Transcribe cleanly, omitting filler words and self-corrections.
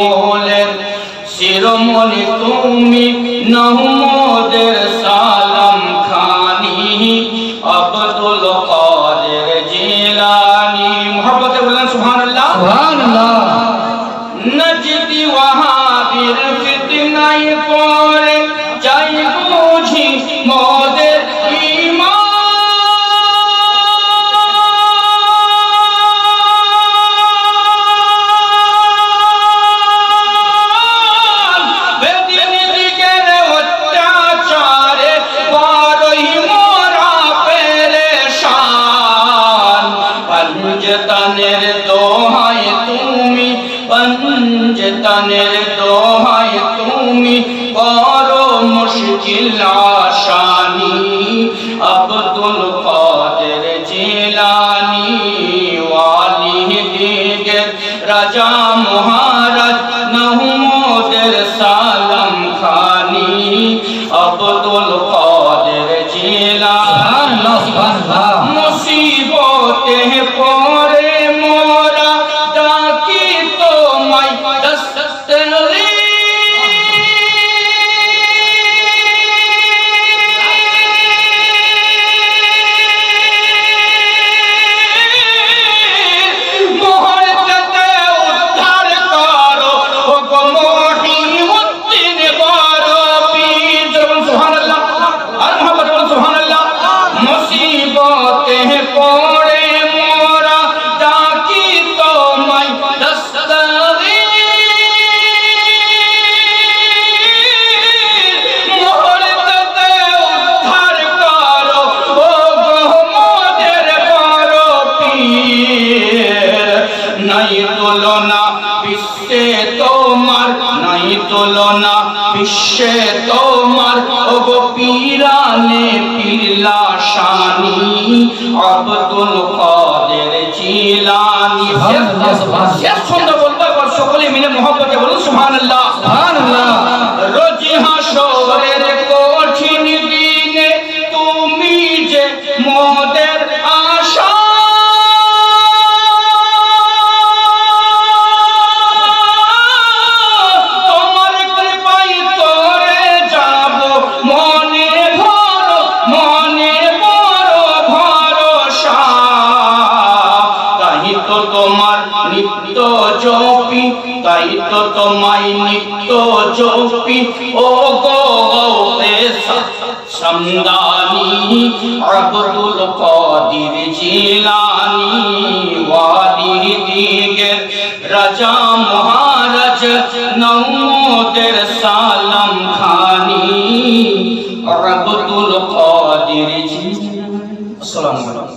কুলের শিরোমণি তুমি নহমদের সালাম খানি আব্দুল কাদের জিলানী মুহাব্বতে বলেন সুবহানাল্লাহ সুবহানাল্লাহ নজদি ওয়াহাবীর ফিতনায় পড়ে চাই বুঝি মোদের पंजतनेर दोहाई तुमी पंजतनेर दोहाई तुमी करो मुश्किल आसानी अब्दुल कादिर जिलानी वाली दीगर राजा महाराज নহমদের सालम खानी अब्दुल कादिर जिलानी मुसीबते परे मोरा डाकी তোমায় দস্তগীর মোহরতে উদ্ধার করো ও গো মহিউদ্দিন বড় পীর সুবহানাল্লাহ আর মুহাম্মদ সুবহানাল্লাহ মুসিবতে পড়ে মোরা ডাকি তোমায় দস্তগীর মোহরতে উদ্ধার করো ও গো মোদের বড় পীর নাই তুলনা বিশ্বে তোমার নাই তুলনা বিশ্বে তোমার ও গো পীরানে পীরলা শানি আব্দুল কাদের জিলানী শেষ ছন্দ বলবো এবার সকলে মিলে মুহাব্বতে বলুন সুবহানাল্লাহ সুবহানাল্লাহ রোজি হাশরের কঠিন দিনে তুমি যে মোদের আশা তোমার কৃপায় তোরে যাব মনে বড় ভরসা তাই তো তোমার নিত্য জপি তাই তো তোমায় নিত্য জপি ও গো গৌতে সমদানি আব্দুল কাদির জিলানী ওয়ালি দিগের রাজা মহারাজ নহমদের সালাম খানি আব্দুল কাদির জিলানী। আসসালামু আলাইকুম।